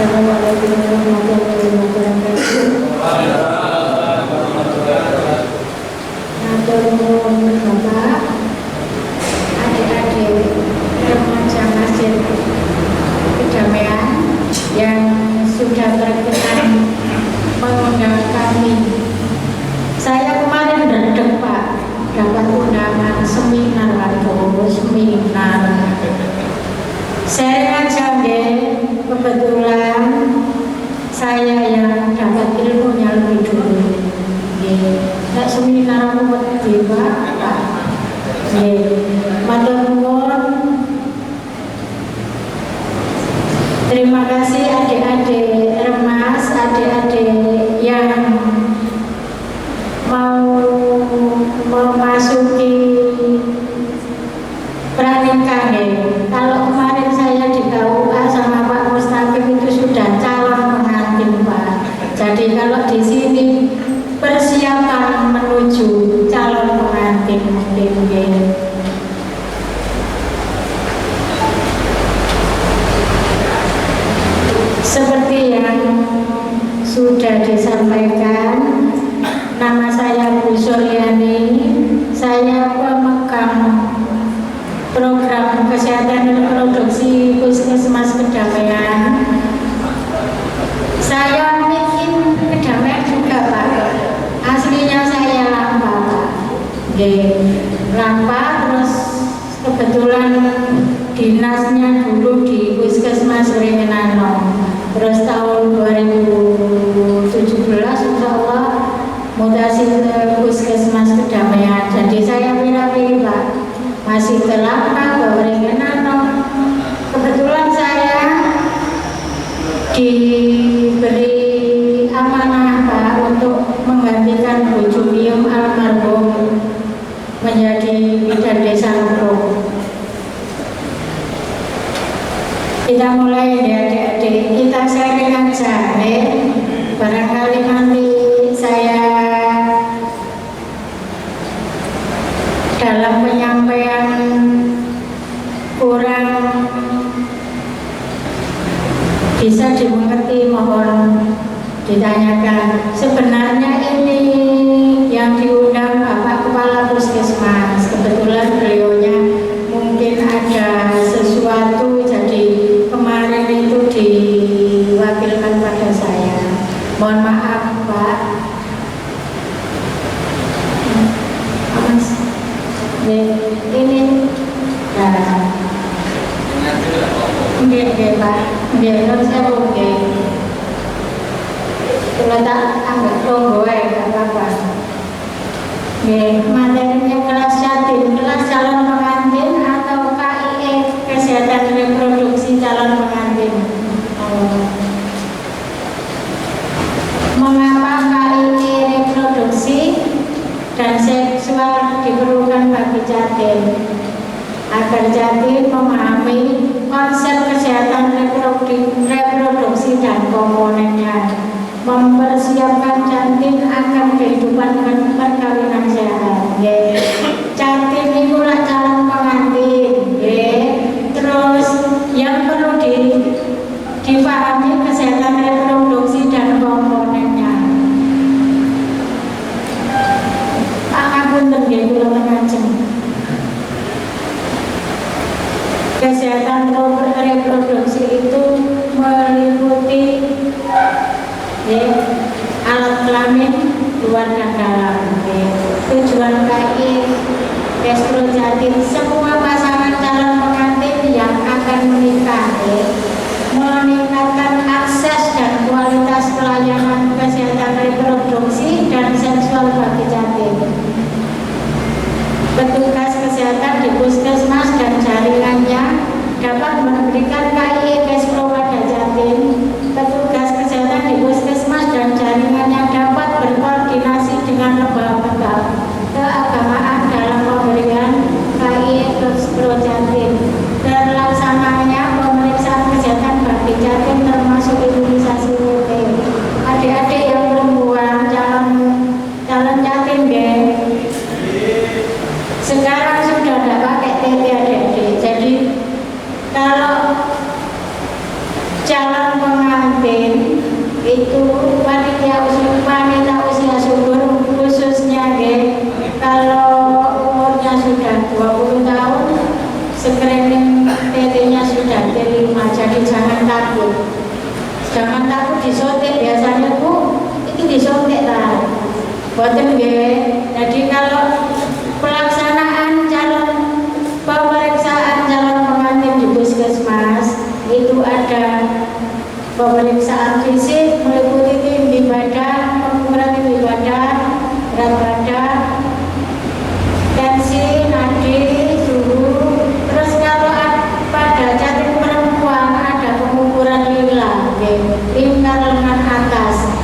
Assalamualaikum warahmatullahi wabarakatuh. Matur nuwun Bapak, adik-adik remaja Masjid Kedamaian yang sudah berkenan mengundang kami. Saya kemarin berdek Pak, dapat undangan seminar seminar. Saya aja kebetulan saya yang dapat ilmunya lebih dulu. Tak seminar aku berdua Pak. Matur nuwun. Terima kasih adik-adik remas, adik-adik yang mau memasuki pranikah. Kalau kemarin saya di KUA sama Pak Mustaqim itu sudah calon pengantin Pak. Jadi kalau di sini persiapan menuju calon pengantin mungkin. Seperti yang sudah disampaikan, nama saya Bu Suryani. Saya pemegang program kesehatan reproduksi Puskesmas Kedamaian. Saya bikin Kedamaian juga Pak. Aslinya saya Lampa Pak. Lampa, terus kebetulan dinasnya dulu di Puskesmas Rengenano. Terus tahun 2017 insya Allah mutasi ke Puskesmas Kedamaian. Jadi saya pilih Pak, masih ke Lampa, ke Rengenano. Kebetulan saya diberi amanah Pak untuk menggantikan Bu Jumium almarhum menjadi bidan desa Nurung. Kita mulai ya adik-adik, kita sharing aja barangkali nanti saya dalam penyampaian kurang bisa dimengerti, mohon ditanyakan. Sebenarnya ini yang diundang Bapak Kepala Puskesmas, kebetulan beliaunya mungkin ada sesuatu, jadi kemarin itu diwakilkan pada saya. Mohon maaf Pak. Ini nggih Pak, nggih saya oke. Kalau tak anggap tunggu gak apa-apa. Materinya kelas jatim, kelas calon pengantin atau KIE kesehatan reproduksi calon pengantin. Mengapa KIE reproduksi dan seksual diperlukan bagi jatim? Agar jatim memahami konsep kesehatan reproduksi dan komponennya, mempersiapkan jatim akan kehidupan perkawinan sehat. Jatim itu lah calon pengantin. Terus yang perlu dipahami kesehatan reproduksi dan komponennya. Pangapunten nggih kula ngajeng. Kesehatan reproduksi itu meliputi alat kelamin luar dan dalam. Tujuan KI Estrojatim semua pasangan calon pengantin yang akan menikah meningkatkan akses dan kualitas pelayanan kesehatan reproduksi dan seksual bagi jatim. Petugas kesehatan di puskesmas dan jaringannya dapat memberikan KIE Kespro pada jatim. Petugas kesehatan di puskesmas dan jaringannya dapat berkoordinasi dengan lembaga keagamaan dalam pemberian KIE ke calon pengantin itu wanita usia subur khususnya kalau umurnya sudah 20 tahun screening TT-nya sudah T5, jadi jangan takut disuntik. Biasanya Bu itu disuntik lah boten nggih. Jadi kalau pelaksanaan pemeriksaan calon pengantin di puskesmas itu ada pemeriksaan fisik meliputi tinggi badan, pengukuran tinggi badan, berat badan, tensi, nadi, suhu. Terus kalau pada jantung perempuan ada pengukuran lingkar lengan atas.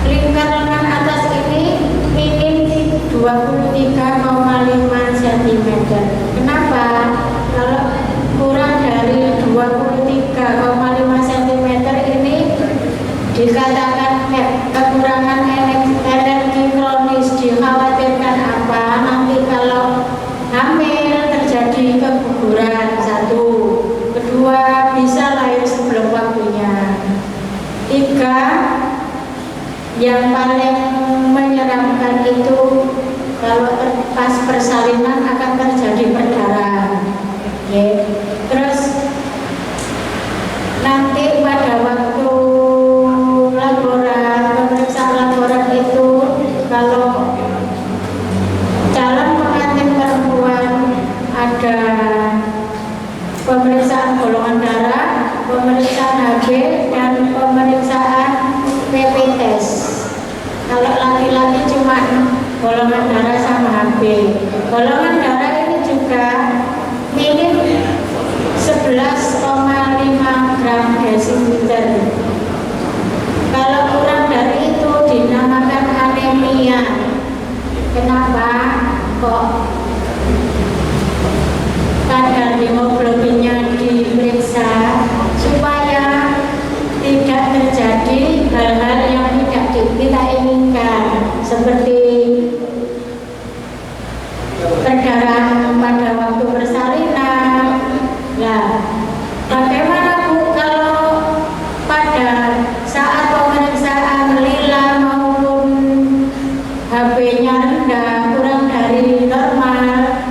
Lingkar lengan atas ini minim 23,5 cm. Kenapa? Kalau kurang dari 23,5 cm ini dikatakan kekurangan energi kronis. Dikhawatirkan apa? Nanti kalau hamil terjadi keguguran, satu. Kedua, bisa lahir sebelum waktunya. Tiga, yang paling menyeramkan itu kalau pas persalinan akan terjadi perdarahan. Terus nanti pada waktu pemeriksaan laboran itu kalau calon pengantin perempuan ada pemeriksaan golongan darah, pemeriksaan HB, dan pemeriksaan PP test. Kalau laki-laki cuma golongan darah sama HB. Golongan darah ini juga minim 11,5 gram desiliter. Kalau kurang dari itu dinamakan anemia. Kenapa? Kok kadar hemoglobinnya diperiksa supaya tidak terjadi hal-hal yang tidak kita inginkan, seperti perdarahan pada waktu persalinan. Nah, bagaimana Bu kalau pada saat pemeriksaan lila maupun HB-nya rendah, kurang dari normal,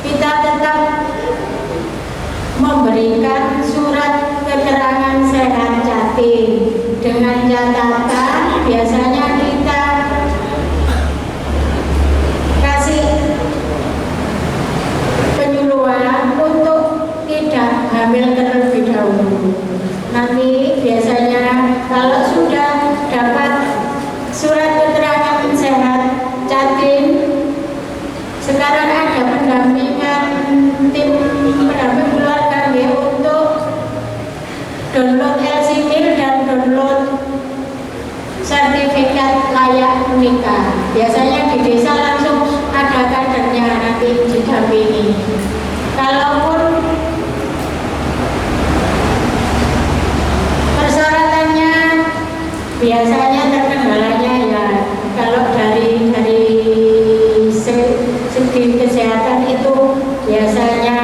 kita tetap memberikan surat keterangan sehat Jatim dengan catatan biasanya kita kasih penyuluhan untuk tidak hamil terlebih dahulu. Nanti biasanya kalau sudah dapat surat keterangan sehat Jatim, sekarang ada pendampingan tim pendamping keluarga untuk download LCMIL dan download sertifikat layak menikah. Biasanya di desa langsung ada kadernya nanti didampingi. Kalaupun persyaratannya biasanya terkendalanya ya kalau dari segi kesehatan itu biasanya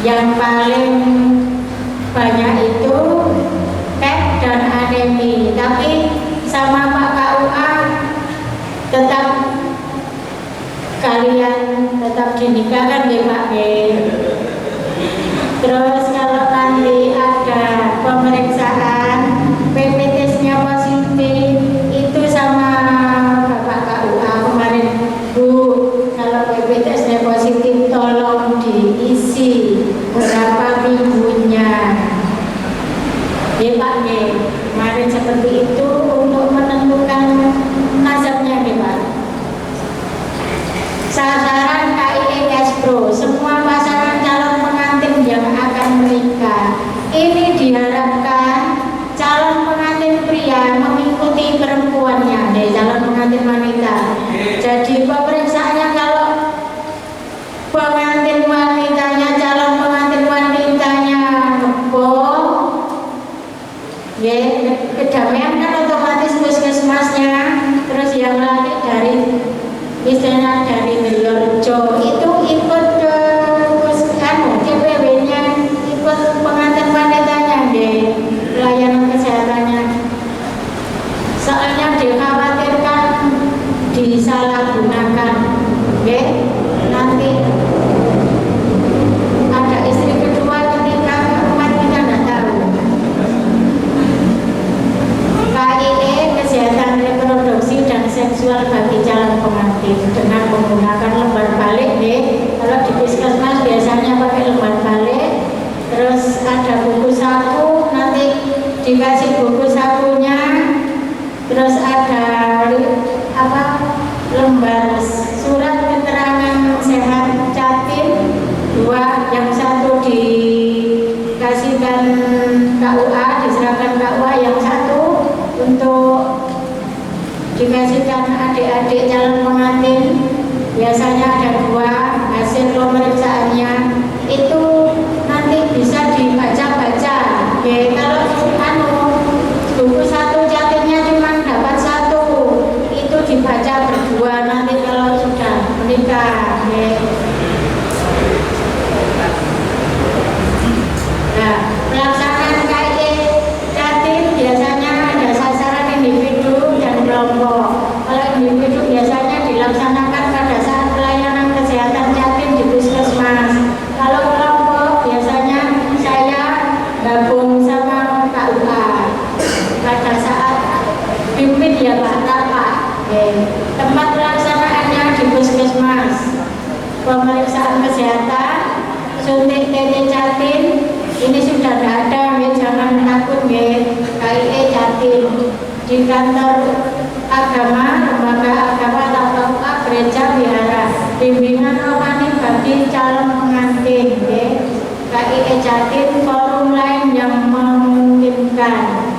yang paling banyak itu PET dan anemi. Tapi sama Pak KUA tetap kalian tetap dinikahkan ya Pak. Terus kalau nanti ada pemeriksaan PP testnya positif itu sama Bapak KUA kemarin Bu, kalau PP testnya positif tolong diisi berapa minggunya ya Pak. Kemarin seperti itu untuk menentukan nasabnya ya Pak. Sasaran KIE Pro, semua pasangan calon pengantin yang akan menikah ini diharapkan calon pengantin pria mengikuti perempuannya dari calon pengantin wanita. Jadi pemeriksaannya kalau pengantin wanitanya, calon pengantin wanitanya ngebom ya, kedamaian kan otomatis puskesmasnya. Terus yang laki dari misalnya dari Meliorejo itu ikut ke DPW-nya, ikut pengantin wanitanya dikasih buku sakunya, terus ada apa lembar surat keterangan sehat Jatim 2, yang satu dikasihkan KUA, diserahkan KUA, yang satu untuk dikasihkan adik-adik calon pengantin. Biasanya ada 2 hasil pemeriksaannya, itu nanti bisa dibaca-baca. Oke, kalau buku satu Jatimnya cuma dapat 1, itu dibaca berdua nanti kalau sudah menikah. Oke. Nah, pelaksanaan KIE Jatim biasanya ada sasaran individu dan kelompok. Kalau individu biasanya dilaksanakan pada saat pelayanan kesehatan Jatim di puskesmas. Kalau kelompok biasanya saya gabung sama KUA pada saat pimpin ya Pak, Pak. Tempat pelaksanaannya di puskesmas. Pemeriksaan kesehatan, suntik TT Jatim, ini sudah ada, ya, jangan takut ya, KIE Jatim. Di kantor agama, lembaga agama atau gereja wihara, bimbingan rohani bagi calon pengantin, ya. KIE Jatim, forum lain yang memungkinkan.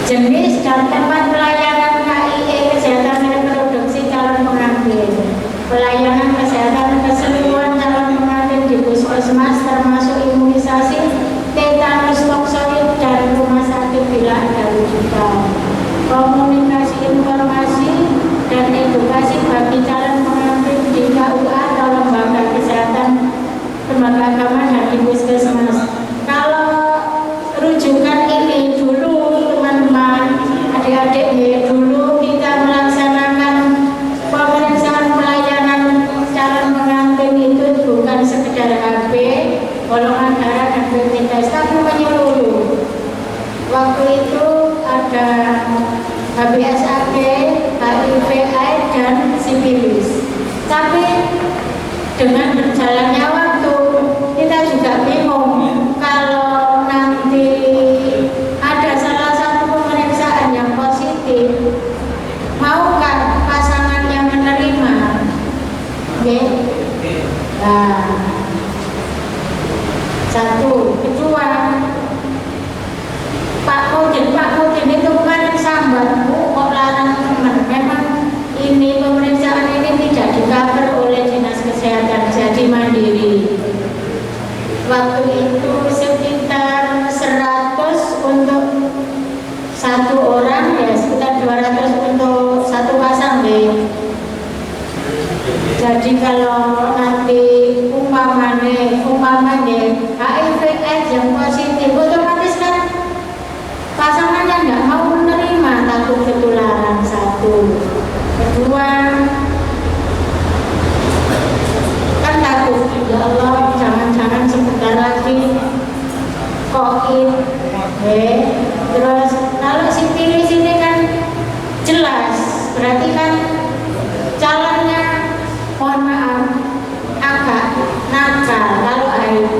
Jenis dan tempat pelayanan KIE kesehatan reproduksi calon pengantin. Pelayanan kesehatan keseluruhan calon pengantin di puskesmas termasuk imunisasi, tetanus toksoid, dan rumah sakit bila ada rujukan. Komunikasi informasi dan edukasi bagi calon pengantin di KUA atau lembaga kesehatan, lembaga agama dan di puskesmas. Kalau rujukan ini dulu teman-teman, adik-adik ya, dulu kita melaksanakan pemeriksaan pelayanan calon pengantin itu bukan sekedar HB, golongan darah dan rapid test, tapi menyeluruh. Waktu itu ada HBsAg, HIV/AIDS dan sifilis. Tapi dengan berjalannya waktu kita juga bingung kalau nanti ada salah satu pemeriksaan yang positif, maukah pasangan yang menerima? Oke. Nah, satu, kedua, Pak Mudin itu kan sambat, Bu, kok larang teman. Memang ini pemeriksaan ini tidak di-cover oleh Dinas Kesehatan, jadi mandiri. Waktu itu sekitar 100 untuk satu orang, ya sekitar 200 untuk satu pasang deh. Jadi kalau nanti umpamanya HIV/AIDS yang positif, otomatis kan pasangannya nggak mau menerima, takut ketularan. Satu, kedua kan takut, ya Allah jangan-jangan sebentar lagi COVID. Terus kalau sifilis ini kan jelas, berarti kan calonnya, mohon maaf, agak nakal. Kalau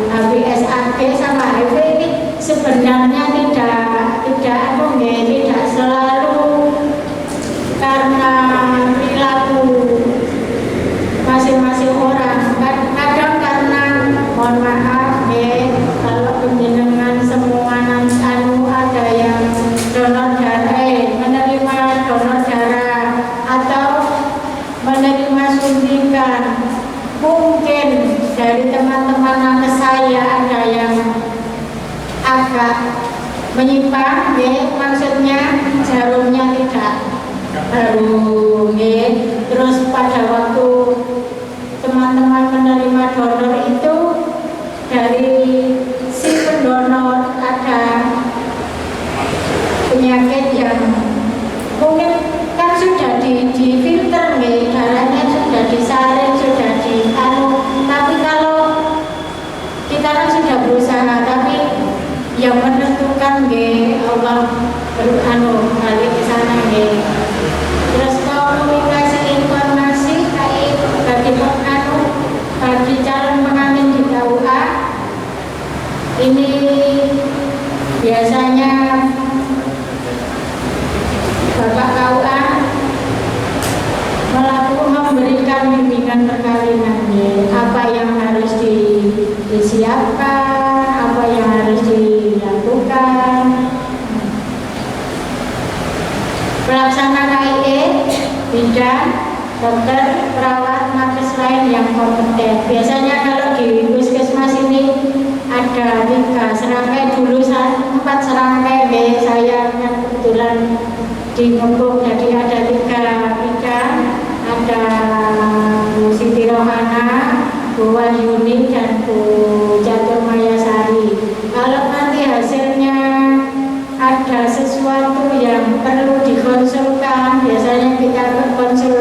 HBsAg sama HIV ini sebenarnya tidak selalu karena perilaku masing-masing orang. Kadang karena, mohon maaf kalau penjenengan semua ada yang donor darah, menerima donor darah atau menerima suntikan. Mungkin dari teman-teman nakes saya ada yang agak menyimpang, maksudnya jarumnya tidak baru, terus pada waktu teman-teman menerima donor itu dari si pendonor ada penyakit yang mungkin kan sudah difilter, darahnya sudah disaring, sudah tapi kalau kita kan sudah berusaha, tapi yang menentukan Allah balik ke sana. Terus komunikasi informasi bagi calon pengantin di KUA ini dilakukan, apa yang harus dilakukan. Pelaksana KIE, bidan, dokter, perawat, nakes lain yang kompeten. Biasanya kalau di puskesmas ini ada 3 serangkai, dulu 4 serangkai, saya kebetulan di Ngepung, jadi ada 3 bidan, ada Bu Siti Rohana, Bu Wahyuni, dan Bu Jatuh Mayasari. Kalau nanti hasilnya ada sesuatu yang perlu dikonsulkan, biasanya kita konsul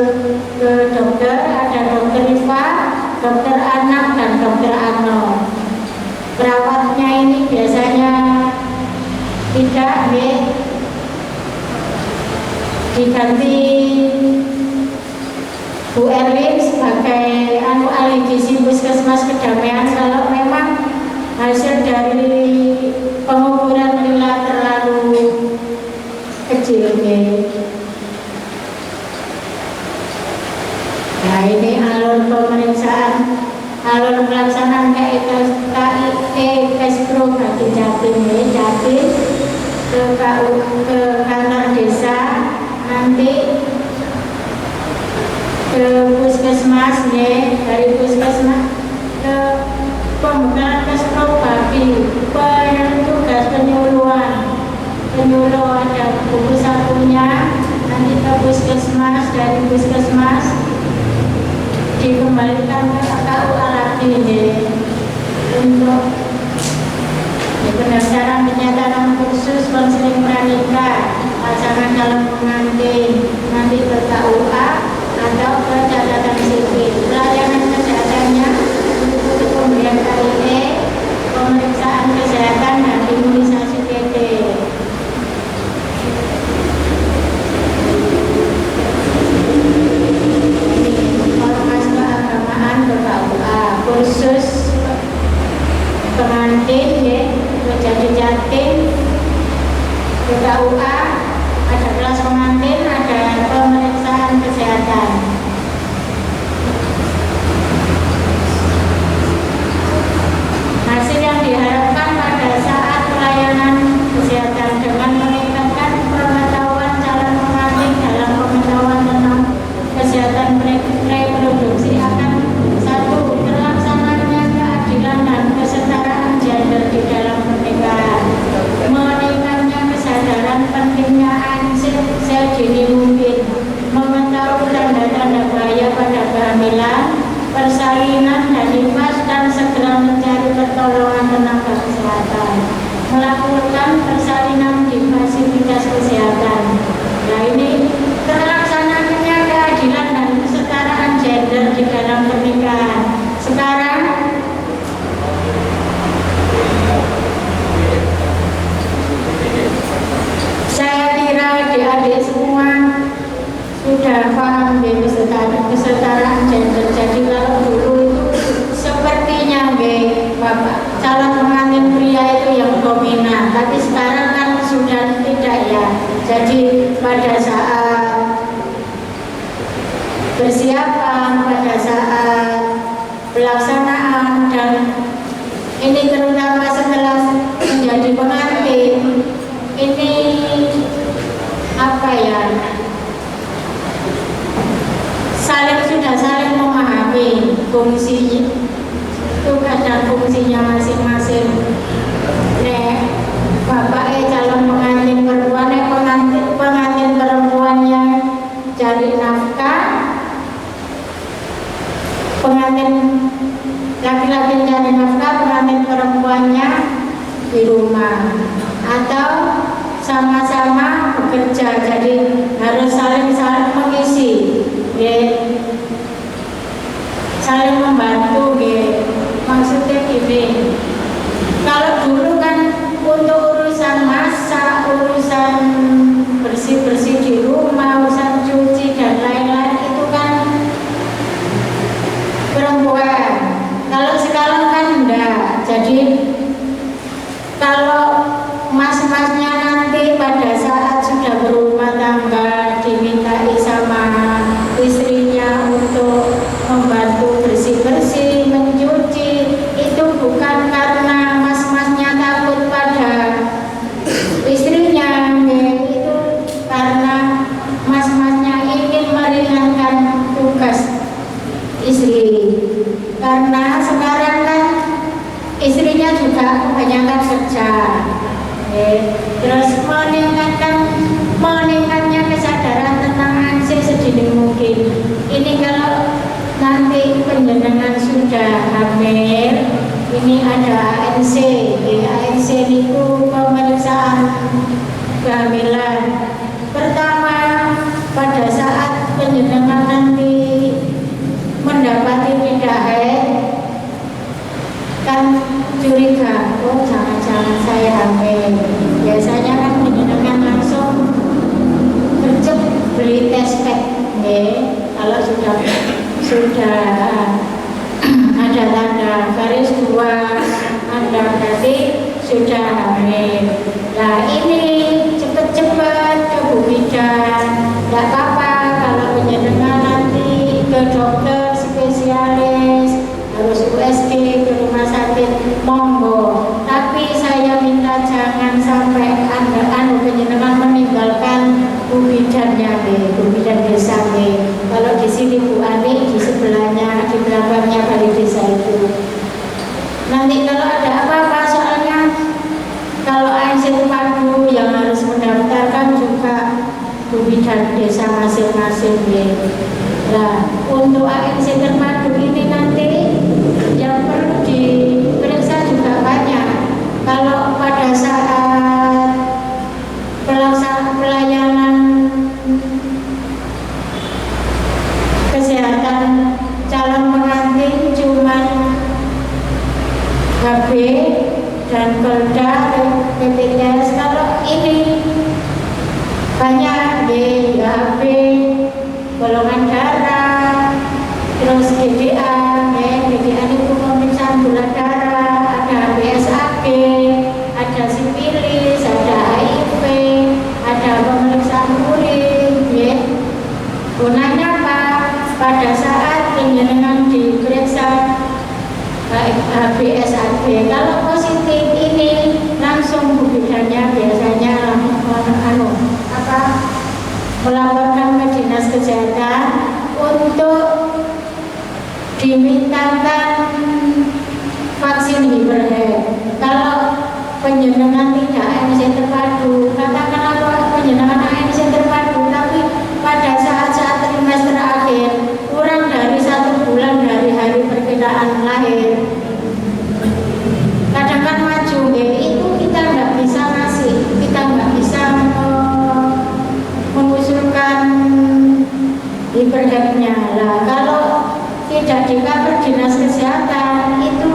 ke dokter, ada dokter Iva, dokter anak, dan dokter Ano. Perawatnya ini biasanya tidak diganti Bu Erwin sebagai ahli gizi puskesmas Kedamaian kalau memang hasil dari pengukuran nilai terlalu kecil. Nah, ini alur pemeriksaan, alur pelaksanaan KIE Kespro bagi Jatim, ke kantor desa, nanti ke puskesmas, dari puskesmas ke pembekalan Kespro bagi petugas penyuluh ada buku sakunya, nanti ke puskesmas, dari puskesmas dikembalikan ke KUA lagi untuk pendaftaran penyatakan kursus konseling pranikah, pasangan calon pengantin, nanti ke KUA atau ke catatan sipil. Pelayanan kesehatannya untuk pemberian KIE, pemeriksaan kesehatan, dan imunisasi TT. Informasi keagamaan ke KUA, kursus pengantin, jadi Jatim, ke KUA ada kelas pengantin, ada pemeriksaan kesehatan. Hasil yang diharapkan pada saat pelayanan kesehatan dengan meningkatkan pengetahuan calon pengantin dalam pengetahuan tentang kesehatan reproduksi akan 1. Terlaksananya keadilan dan kesetaraan gender di dalam pernikahan, meningkatnya kesadaran pentingnya ansih sedini mungkin, mengetahui tanda-tanda bahaya pada kehamilan, persalinan, dan nifas, dan segera mencari pertolongan tenaga kesehatan, melakukan persalinan di fasilitas kesehatan. Nah, ini terlaksananya keadilan dan kesetaraan gender di dalam pernikahan. Sekarang saya kira adik-adik semua sudah paham kesetaraan gender. Jadi kalau dulu itu sepertinya Bapak calon pengantin pria itu yang dominan, tapi sekarang kan sudah tidak ya. Jadi pada saat persiapan, pada saat pelaksanaan, dan ini terutama setelah menjadi pengantin, ini apa ya, sudah saling memahami fungsi tugas dan fungsinya masing-masing. Bapaknya calon pengantin perempuan, pengantin perempuannya cari nafkah, pengantin laki-laki cari nafkah, pengantin perempuannya di rumah, atau sama-sama bekerja, jadi harus saling mengisi, saling membantu. Maksudnya gini, kalau dulu kan untuk urusan masak, urusan bersih-bersih di rumah, urusan cuci dan lain-lain itu kan perempuan. Kalau sekarang kan enggak. Jadi kalau mas-masnya nanti pada saat sudah berumah tangga dimintai sama istrinya untuk membantu bersih-bersih, mencuci, itu bukan karena juga kebanyakan kerja. Terus meningkatnya kesadaran tentang ANC sedini mungkin. Ini kalau nanti penjenengan sudah hamil, ini ada ANC. ANC itu pemeriksaan kehamilan. Pertama, pada saat penjenengan nanti mendapati tidak haid, kan curiga, oh jangan-jangan saya hamil. Biasanya kan penjenengan langsung gercep beli tes pack, kalau sudah ada tanda garis 2, Anda berarti sudah hamil. Nah ini cepat-cepat ke Bu Bidan. Tidak apa-apa kalau penjenengan nanti ke dokter spesialis, harus USG ke rumah sakit, monggo. Tapi saya minta jangan sampai penjenengan meninggalkan Bu Bidannya, Bu Bidan desa. Kalau di sini Bu Ani, di sebelahnya, di belakangnya Balai Desa itu. Nanti kalau ada apa-apa, soalnya kalau ANC terpadu yang harus mendaftarkan juga Bu Bidan desa masing-masing. Nah, untuk ANC terpadu ini nanti yang perlu diperiksa juga banyak. Kalau pada saat pelayanan kesehatan calon pengantin cuman HB dan Polda, PPTS. Kalau ini banyak HB, golongan darah, terus GDA, GDA itu pemeriksaan gula darah, ada BSAG, ada sipilis, ada HIV, ada pemeriksaan urin. Gunanya apa? Pada saat penjenengan diperiksa BSAG, kalau positif ini langsung Bu Bidannya biasanya melaporkan ke Dinas Kesehatan untuk dimintakan vaksin hiperhead. Kalau penjenengan tidak ANC terpadu, katakanlah penjenengan ANC terpadu, tapi pada saat-saat trimester akhir kurang dari 1 bulan dari hari perkiraan lahir, kadang kan maju, itu kita nggak bisa ngasih, kita nggak bisa mengusulkan hiperheadnya. Lah kalau tidak di-cover Dinas Kesehatan itu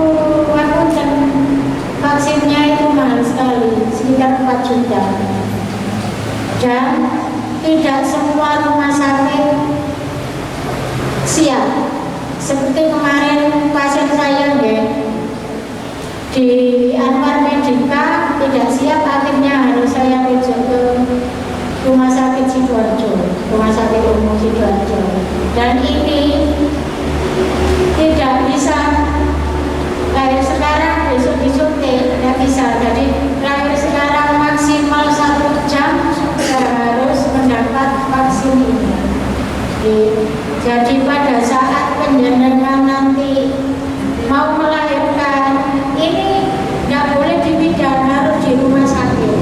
vaksinnya itu mahal sekali, sekitar 4 juta. Dan tidak semua rumah sakit siap. Seperti kemarin pasien saya di Anwar Medika tidak siap, akhirnya harus saya rujuk ke Rumah Sakit Sidoarjo, Rumah Sakit Umum Sidoarjo. Dan ini tidak bisa lahir sekarang besok disuntik, tidak bisa. Jadi lahir sekarang maksimal 1 jam sudah harus mendapat vaksin ini. Jadi pada saat penjenengan nanti mau melahirkan, ini nggak boleh di bidan, harus di rumah sakit.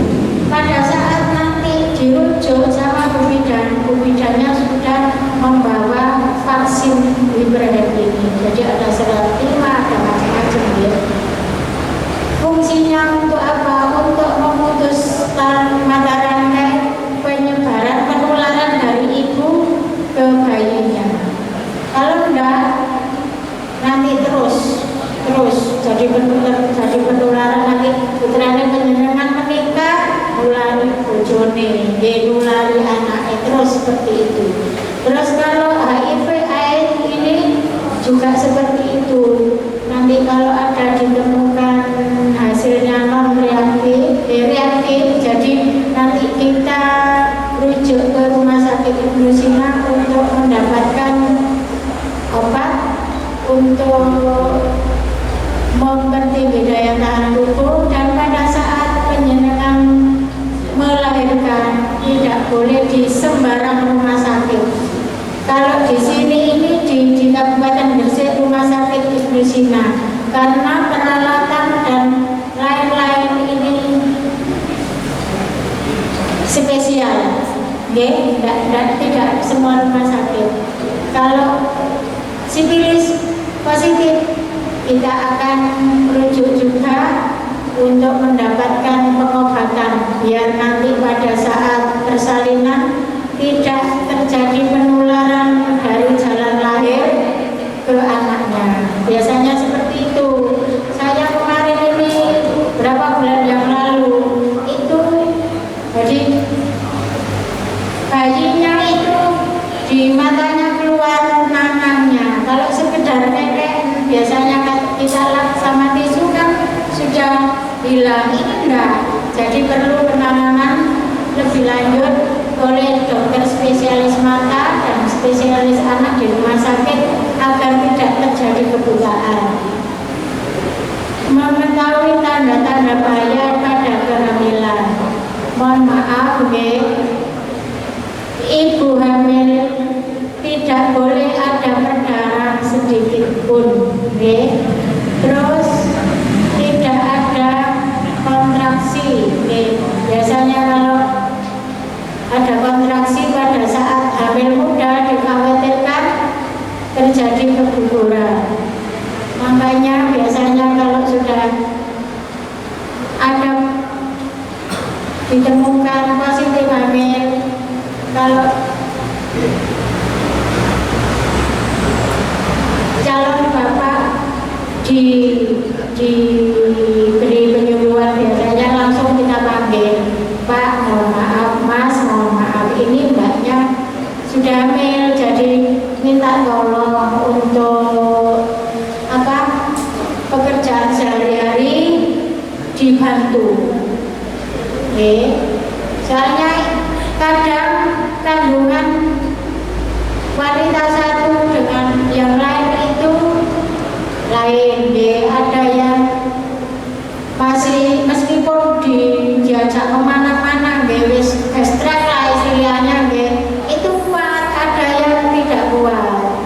Pada saat nanti dirujuk sama Bu Bidan, Bu Bidannya sudah membawa vaksin hiperhead ini. Jadi ada serat terima, ada macam-macam ya. Fungsinya untuk apa? Untuk memutus mata rantai penyebaran penularan dari ibu ke bayinya. Kalau enggak, nanti terus jadi penularan nanti putrane penjenengan menikah, nulari bojone, nulari anaknya, terus seperti itu. Terus kalau HIV AIDS ini juga seperti itu. Nanti kalau ada ditemukan hasilnya non reaktif, jadi nanti kita rujuk ke Rumah Sakit Ibnu Sina untuk mendapatkan obat untuk mempertinggi daya tahan tubuh. Dan pada saat penjenengan melahirkan tidak boleh di sembarang rumah sakit. Kalau di sini ini di Kabupaten Gresik Rumah Sakit Ibnu Sina, karena peralatan dan rumah sakit. Kalau sifilis positif, kita akan merujuk juga untuk mendapatkan pengobatan biar nanti pada saat persalinan tidak terjadi penularan dari jalan lahir ke anaknya. Biasanya seperti itu. Saya kemarin ini berapa bulan yang lalu itu, jadi bayinya itu di matanya keluar nanangnya. Kalau sekedar nenek biasanya kita lap sama tisu kan sudah hilang. Ini enggak, jadi perlu penanganan lebih lanjut oleh dokter spesialis mata dan spesialis anak di rumah sakit agar tidak terjadi kebutaan. Mengetahui tanda-tanda bahaya pada kehamilan. Mohon maaf, ibu hamil tidak boleh ada perdarahan sedikit pun, terus tidak ada kontraksi. Biasanya kalau ada kontraksi pada saat hamil muda dikhawatirkan terjadi keguguran. Makanya biasanya kalau sudah ada ditemukan positif hamil, kalau calon bapak diberi penyuluhan, biasanya langsung kita panggil, Pak, mohon maaf, Mas, mohon maaf, ini mbaknya sudah hamil, jadi minta tolong untuk pekerjaan sehari-hari dibantu. Soalnya kadang kandungan wanita satu dengan yang lain itu lain. Ada yang masih meskipun diajak kemana-mana, wis ekstrak lah istilahnya, itu kuat. Ada yang tidak kuat.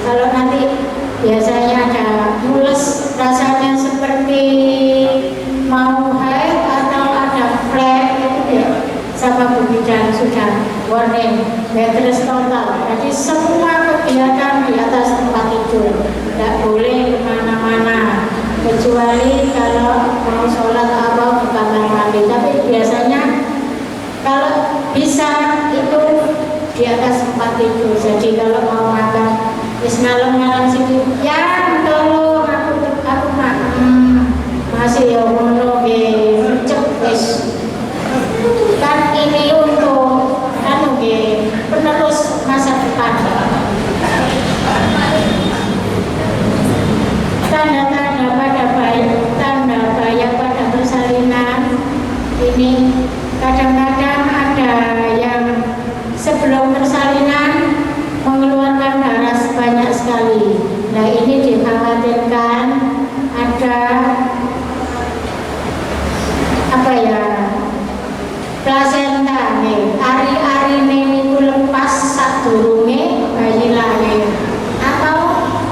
Kalau nanti biasanya ada mules, rasanya seperti mau haid atau ada flek, itu ya sama Bu Bidan sudah warning bed rest total. Jadi semua kegiatan di atas tempat tidur, tidak boleh kemana-mana kecuali kalau mau sholat atau ke kamar mandi. Tapi biasanya kalau bisa itu di atas tempat tidur. Jadi kalau mau makan wis malam-malam sini, ya tolong aku makan masih ya ngono nggih, wis kan ini untuk penerus masa depan. Tanda-tanda bahaya pada persalinan ini kadang-kadang ada yang sebelum persalinan mengeluarkan darah sebanyak sekali. Nah, ini dikhawatirkan ada plasenta, ari-ari niku lepas sadurunge bayi lahir, atau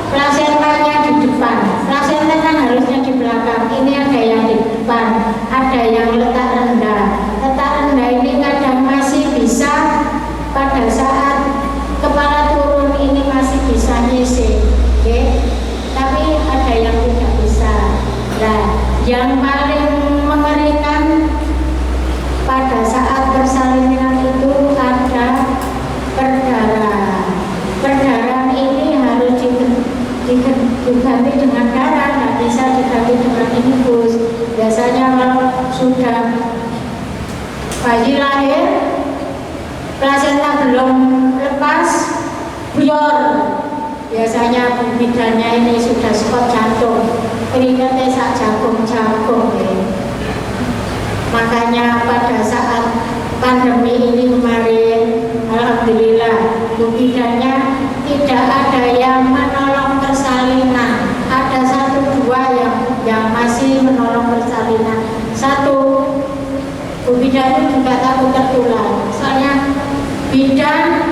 plasentanya di depan. Plasenta kan harusnya di belakang, ini ada yang di depan, ada yang letak rendah. Letak rendah ini kadang masih bisa pada saat kepala turun ini masih bisa nyisik, tapi ada yang tidak bisa. Nah, yang paling mengerikan pada saat persalinan itu ada perdarahan. Perdarahan ini harus diganti dengan darah, nggak bisa diganti dengan infus. Biasanya kalau sudah bayi lahir, plasenta belum lepas, bior. Biasanya bidannya ini sudah spot jantung, keringetnya sak jagung-jagung. Makanya pada saat pandemi ini kemarin, alhamdulillah bidannya tidak ada yang menolong persalinan. Ada 1-2 yang masih menolong persalinan. Satu, Bu bidan juga takut tertular. Soalnya bidan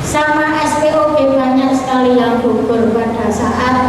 sama SPOG banyak sekali yang gugur pada saat